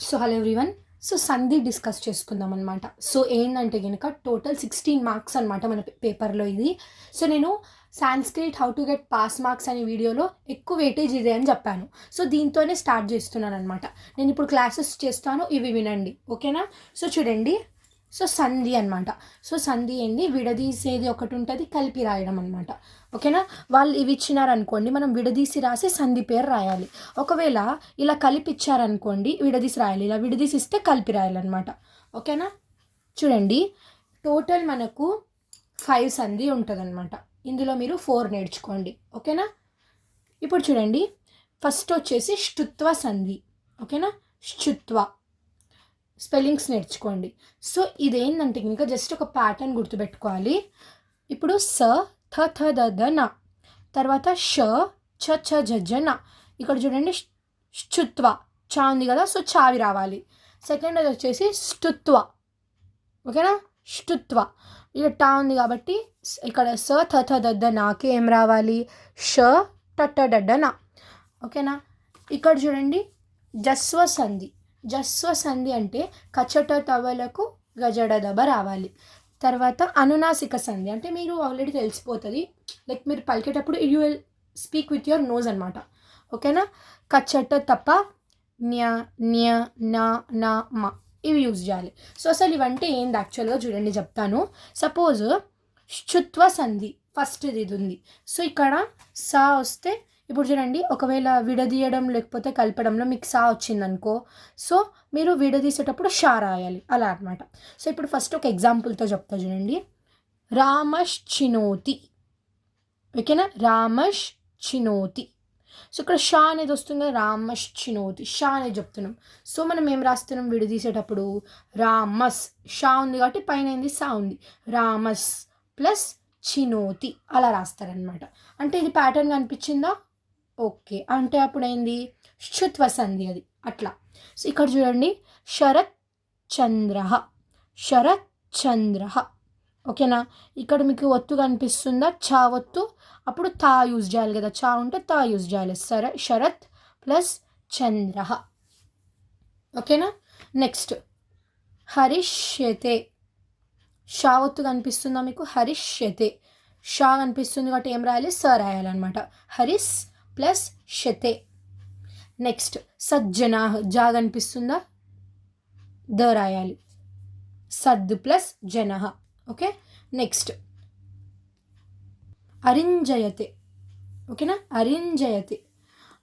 So hello everyone. So సంధి discuss చేసుకుందాం అనమాట. సో ఏంటంటే కనుక టోటల్ 16 మార్క్స్ అనమాట మన పేపర్లో ఇది. సో నేను Sanskrit how to get pass marks అనే వీడియోలో ఎక్కువ వెయిటేజ్ ఇదే అని చెప్పాను. సో దీంతోనే స్టార్ట్ చేస్తున్నాను అనమాట. నేను ఇప్పుడు క్లాసెస్ చేస్తాను, ఇవి వినండి, ఓకేనా? సో చూడండి, సో సంధి అనమాట. సో సంధి ఏంది, విడదీసేది ఒకటి ఉంటుంది, కలిపి రాయడం అనమాట, ఓకేనా? వాళ్ళు ఇవి ఇచ్చినారనుకోండి, మనం విడదీసి రాసి సంధి పేరు రాయాలి. ఒకవేళ ఇలా కలిపి ఇచ్చారనుకోండి, విడదీసి రాయాలి. ఇలా విడదీసి ఇస్తే కలిపి రాయాలన్నమాట, ఓకేనా? చూడండి, టోటల్ మనకు 5 సంధి ఉంటుంది అనమాట. ఇందులో మీరు 4 నేర్చుకోండి, ఓకేనా? ఇప్పుడు చూడండి, ఫస్ట్ వచ్చేసి షుత్వ సంధి, ఓకేనా? షుత్వ స్పెల్లింగ్స్ నేర్చుకోండి. సో ఇదేంటంటే ఇంకా జస్ట్ ఒక ప్యాటర్న్ గుర్తుపెట్టుకోవాలి. ఇప్పుడు స థ థ ద ద న, తర్వాత ష ఛ ఛ జ జ న. ఇక్కడ చూడండి, శుత్వ చా ఉంది కదా, సో చావి రావాలి. సెకండ్ అది వచ్చేసి స్తుత్వ, ఓకేనా? స్తుత్వ ఇక్కడ టా ఉంది కాబట్టి ఇక్కడ స థ థ ద ద నాకి ఏం రావాలి, ష ట ట డ డ న, ఓకేనా? ఇక్కడ చూడండి, జస్వ సంధి. జస్వ సంధి అంటే కచట తవలకు గజడ దబ రావాలి. తర్వాత అనునాసిక సంధి అంటే మీరు ఆల్రెడీ తెలిసిపోతుంది, లైక్ మీరు పలికేటప్పుడు you will speak with your nose అనమాట, ఓకేనా? కచ్చట తప్ప న్య న్య నా నా మా ఇవి యూజ్ చేయాలి. సో అసలు ఇవంటే ఏంది యాక్చువల్గా చూడండి, చెప్తాను. సపోజ్ శుత్వ సంధి ఫస్ట్ ఇది ఉంది. సో ఇక్కడ సా వస్తే ఇప్పుడు చూడండి, ఒకవేళ విడదీయడం లేకపోతే కలపడంలో మీకు సా వచ్చిందనుకో, సో మీరు విడదీసేటప్పుడు షా రాయాలి, అలా అనమాట. సో ఇప్పుడు ఫస్ట్ ఒక ఎగ్జాంపుల్తో చెప్తా చూడండి. రామష్ చినోతి, ఓకేనా? రామష్ చినోతి. సో ఇక్కడ షా అనేది వస్తుంది, రామష్ చినోతి, షా అనేది చెప్తున్నాం. సో మనం ఏం రాస్తున్నాం విడదీసేటప్పుడు, రామస్, షా ఉంది కాబట్టి పైన ఏంది, సా ఉంది, రామస్ ప్లస్ చినోతి అలా రాస్తారనమాట. అంటే ఇది ప్యాటర్న్ కనిపించిందా? ఓకే, అంటే అప్పుడు ఏంది, శుత్వ సంధి అది అట్లా. సో ఇక్కడ చూడండి, శరత్ చంద్ర, శరత్ చంద్ర, ఓకేనా? ఇక్కడ మీకు ఒత్తు కనిపిస్తుందా, చా ఒత్తు, అప్పుడు తా యూజ్ చేయాలి కదా, చా ఉంటే తా యూజ్ చేయాలి. శరత్ ప్లస్ చంద్ర, ఓకేనా? నెక్స్ట్ హరిష్యతే, షా ఒత్తు కనిపిస్తుందా మీకు, హరిష్యతే, షా కనిపిస్తుంది కాబట్టి ఏం రాయాలి, స రాయాలన్నమాట, హరిస్ ప్లస్ షతే. నెక్స్ట్ సజ్జనా, జా కనిపిస్తుందా, ద రాయాలి, సద్ ప్లస్ జన, ఓకే? నెక్స్ట్ అరింజయతే, ఓకేనా? అరింజయతే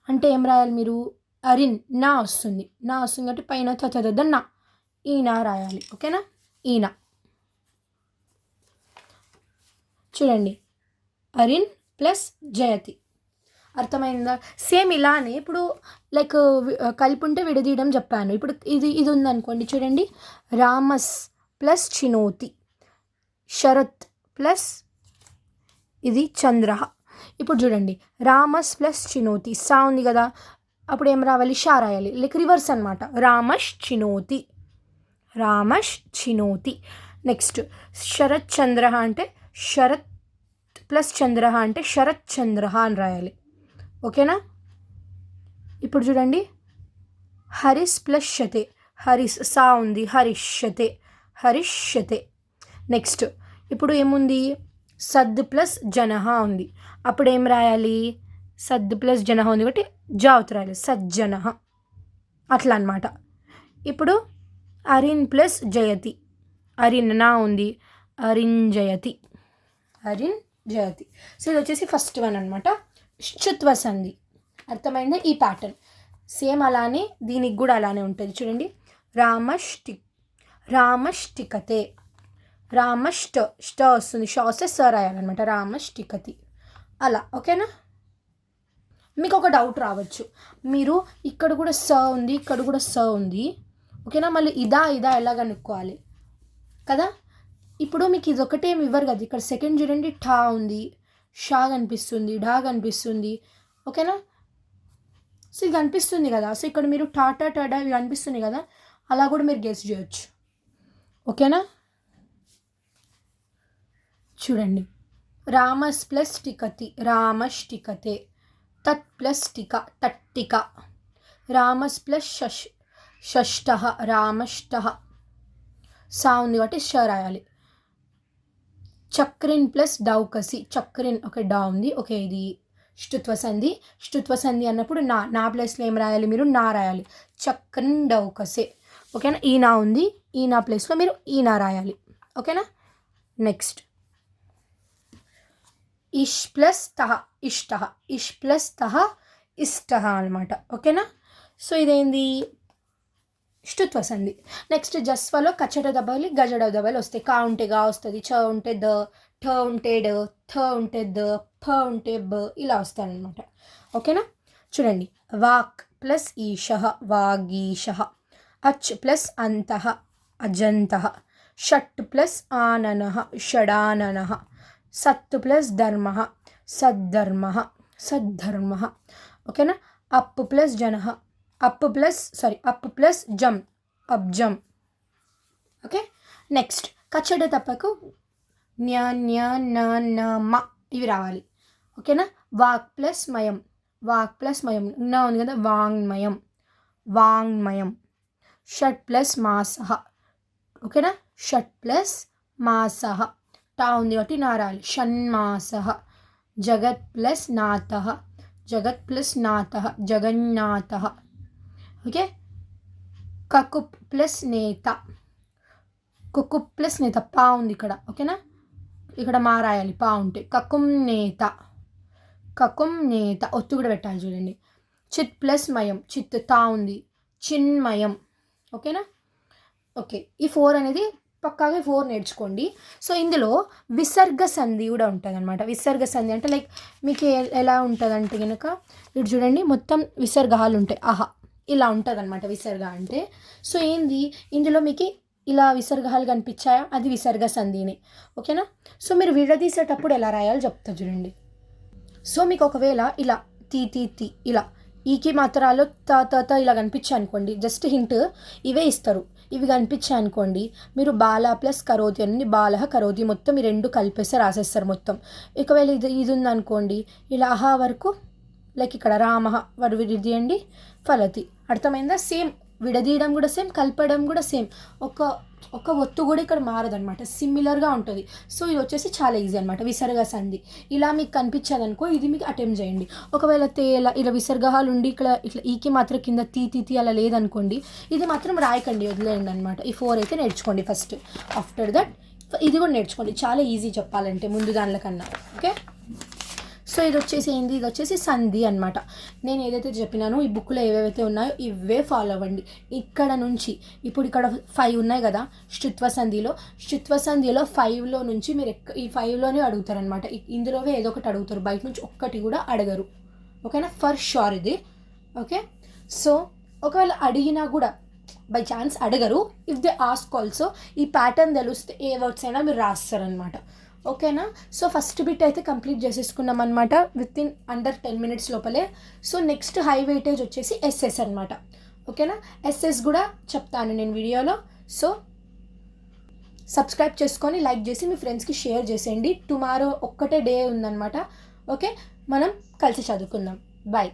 అంటే ఏం రాయాలి మీరు, అరిన్ నా వస్తుంది, నా వస్తుంది కాబట్టి పైన తద నా, ఈనా రాయాలి, ఓకేనా? ఈనా. చూడండి, అరిన్ ప్లస్ జయతి, అర్థమైందా? సేమ్ ఇలానే ఇప్పుడు లైక్ కలిపి ఉంటే విడదీయడం చెప్పాను. ఇప్పుడు ఇది ఉందనుకోండి, చూడండి, రామస్ ప్లస్ చినోతి, శరత్ ప్లస్ ఇది చంద్ర. ఇప్పుడు చూడండి, రామస్ ప్లస్ చినోతి, సా ఉంది కదా, అప్పుడు ఏం రావాలి, షా రాయాలి, లైక్ రివర్స్ అనమాట, రామష్ చినోతి, రామష్ చినోతి. నెక్స్ట్ శరత్ చంద్ర అంటే శరత్ ప్లస్ చంద్ర అంటే శరత్ చంద్ర అని రాయాలి, ఓకేనా? ఇప్పుడు చూడండి, హరిస్ ప్లస్ షతే, హరిస్ సా ఉంది, హరిష్యతే, హరిష్యతే. నెక్స్ట్ ఇప్పుడు ఏముంది, సద్ ప్లస్ జనహ ఉంది, అప్పుడు ఏం రాయాలి, సద్ ప్లస్ జనహ ఉంది కాబట్టి జావత్ రాయాలి, సజ్జన, అట్లా అనమాట. ఇప్పుడు అరిన్ ప్లస్ జయతి, అరిన్ నా ఉంది, అరిన్ జయతి, అరిన్ జయతి. సో ఇది వచ్చేసి ఫస్ట్ వన్ అనమాట, శుత్వ సంధి. అర్థమైందా? ఈ ప్యాటర్న్ సేమ్ అలానే దీనికి కూడా అలానే ఉంటుంది. చూడండి, రామష్టికతే, రామష్ట ష్ట వస్తుంది, షా వస్తే స రాయాలన్నమాట, రామష్టికతి అలా, ఓకేనా? మీకు ఒక డౌట్ రావచ్చు, మీరు ఇక్కడ కూడా స ఉంది, ఇక్కడ కూడా స ఉంది, ఓకేనా? మళ్ళీ ఇదా ఎలా కనుక్కోవాలి కదా? ఇప్పుడు మీకు ఇది ఒకటే ఏమి ఇవ్వరు కదా, ఇక్కడ సెకండ్ చూడండి, ఠా ఉంది, షా కనిపిస్తుంది, ఢా కనిపిస్తుంది, ఓకేనా? సో ఇది కనిపిస్తుంది కదా, సో ఇక్కడ మీరు టాటా టాటా ఇవి కనిపిస్తుంది కదా, అలా కూడా మీరు గెస్ చేయొచ్చు, ఓకేనా? చూడండి, రామస్ ప్లస్ టికతి, రామష్టికతే, తత్ ప్లస్ టిక, తట్టిక, రామస్ ప్లస్ షష్టః రామష్టః. సా ఉంది కాబట్టి ష రాయాలి. చక్రిన్ ప్లస్ డౌకసి. చక్రిన్ ఒక డా ఉంది. ఓకే, ఇది షుత్వ సంధి. షుత్వ సంధి అన్నప్పుడు నా ప్లేస్లో ఏం రాయాలి మీరు? నా రాయాలి. చక్రిన్ డౌకసే. ఓకేనా? ఈ నా ఉంది, ఈ నా ప్లేస్లో మీరు ఈ నా రాయాలి. ఓకేనా? నెక్స్ట్ ఇష్ ప్లస్ తహ ఇష్టః. ఇష్ ప్లస్ తహ ఇష్టః అనమాట. ఓకేనా? సో ఇదేంది? షుత్వ సంధి. నెక్స్ట్ జస్వలో కచ్చట దబలి గజడ దబలి వస్తాయి. కా ఉంటే గా వస్తుంది, చ ఉంటే ద, ఠ ఉంటే డ, థ ఉంటే ద, ఫ ఉంటే బ, ఇలా వస్తాయన్నమాట. ఓకేనా? చూడండి, వాక్ ప్లస్ ఈషః వాగీషః. అచ్ ప్లస్ అంతః అజంతః. షట్ ప్లస్ ఆననః షడాననః. సత్ ప్లస్ ధర్మః సద్ధర్మః సద్ధర్మః. ఓకేనా? అప్ ప్లస్ జనః అప్ ప్లస్ జమ్ అబ్జమ్. ఓకే, నెక్స్ట్ కచ్చడ తప్పకు న్య న్య న న మ ఇవి రావాలి. ఓకేనా? వాక్ ప్లస్ మయం. వాక్ ప్లస్ మయం. నా ఉంది కదా, వాంగ్మయం వాంగ్మయం. షట్ ప్లస్ మాసః. ఓకేనా? షట్ ప్లస్ మాసః. టా ఉంది కాబట్టి నా రాయాలి. షణ్మాసః. జగత్ ప్లస్ నాథః. జగత్ ప్లస్ నాథః జగన్నాథః. ఓకే, కకుప్ ప్లస్ నేత. కుకుప్ ప్లస్ నేత. పా ఉంది ఇక్కడ. ఓకేనా? ఇక్కడ మా రాయాలి పా ఉంటే. కకుం నేత. కకుం నేత. ఒత్తు కూడా పెట్టాలి చూడండి. చిత్ ప్లస్ మయం. చిత్ తా ఉంది. చిన్మయం. ఓకేనా? ఓకే, ఈ 4 అనేది పక్కాగా 4 నేర్చుకోండి. సో ఇందులో విసర్గ సంధి కూడా ఉంటుంది అనమాట. విసర్గ సంధి అంటే లైక్ మీకు ఎలా ఉంటుంది అంటే కనుక ఇటు చూడండి, మొత్తం విసర్గాలు ఉంటాయి. ఆహా, ఇలా ఉంటుంది అనమాట విసర్గ అంటే. సో ఏంది, ఇందులో మీకు ఇలా విసర్గాలు కనిపించాయా, అది విసర్గ సంధిని. ఓకేనా? సో మీరు విడదీసేటప్పుడు ఎలా రాయాలో చెప్తా చూడండి. సో మీకు ఒకవేళ ఇలా తీ తీ తీ ఇలా ఈకి మాత్రాలు త ఇలా కనిపించాయి అనుకోండి, జస్ట్ హింట్ ఇవే ఇస్తారు. ఇవి కనిపించాయి అనుకోండి, మీరు బాల ప్లస్ కరోతి అని బాలహ కరోతి మొత్తం ఈ 2 కలిపేస్తే రాసేస్తారు మొత్తం. ఒకవేళ ఇది ఉందనుకోండి, ఇలా అహా వరకు లైక్ ఇక్కడ రామహ వాడు విడదీయండి ఫలతి. అర్థమైందా? సేమ్ విడదీయడం కూడా సేమ్, కలపడం కూడా సేమ్. ఒక ఒత్తు కూడా ఇక్కడ మారదనమాట, సిమిలర్గా ఉంటుంది. సో ఇది వచ్చేసి చాలా ఈజీ అనమాట, విసర్గ సంధి. ఇలా మీకు కనిపించేది అనుకో, ఇది మీకు అటెంప్ట్ చేయండి. ఒకవేళ ఇలా విసర్గాలు ఉండి ఇక్కడ ఇట్లా ఈకి మాత్రం కింద తీ అలా లేదనుకోండి, ఇది మాత్రం రాయకండి, వదిలేయండి అనమాట. ఈ 4 అయితే నేర్చుకోండి ఫస్ట్. ఆఫ్టర్ దట్ ఇది కూడా నేర్చుకోండి, చాలా ఈజీ చెప్పాలంటే ముందు దానిల కన్నా. ఓకే, సో ఇది వచ్చేసి ఏంది, ఇది వచ్చేసి సంధి అనమాట. నేను ఏదైతే చెప్పినానో ఈ బుక్లో ఏవేవైతే ఉన్నాయో ఇవే ఫాలో అవ్వండి. ఇక్కడ నుంచి ఇప్పుడు ఇక్కడ 5 ఉన్నాయి కదా షుత్వ సంధిలో. షుత్వ సంధిలో 5లో నుంచి మీరు ఈ 5లోనే అడుగుతారు అనమాట. ఇందులోవే ఏదో ఒకటి అడుగుతారు, బయట నుంచి ఒక్కటి కూడా అడగరు. ఓకేనా? ఫర్ షూర్ ఇది. ఓకే, సో ఒకవేళ అడిగినా కూడా బై ఛాన్స్ అడగరు. ఇఫ్ దే ఆస్క్ ఆల్సో ఈ ప్యాటర్న్ తెలిస్తే ఏ వర్డ్స్ అయినా మీరు రాస్తారనమాట. ఓకేనా? సో ఫస్ట్ బిట్ అయితే కంప్లీట్ చేసేసుకున్నాం అనమాట అండర్ 10 minutes లోపలే. సో నెక్స్ట్ హై వెయిటేజ్ వచ్చేసి ఎస్ఎస్ అనమాట. ఓకేనా? ఎస్ఎస్ కూడా చెప్తాను నేను వీడియోలో. సో సబ్స్క్రైబ్ చేసుకొని లైక్ చేసి మీ ఫ్రెండ్స్కి షేర్ చేసేయండి. టుమారో ఒక్కటే డే ఉందన్నమాట. ఓకే, మనం కలిసి చదువుకుందాం. బాయ్.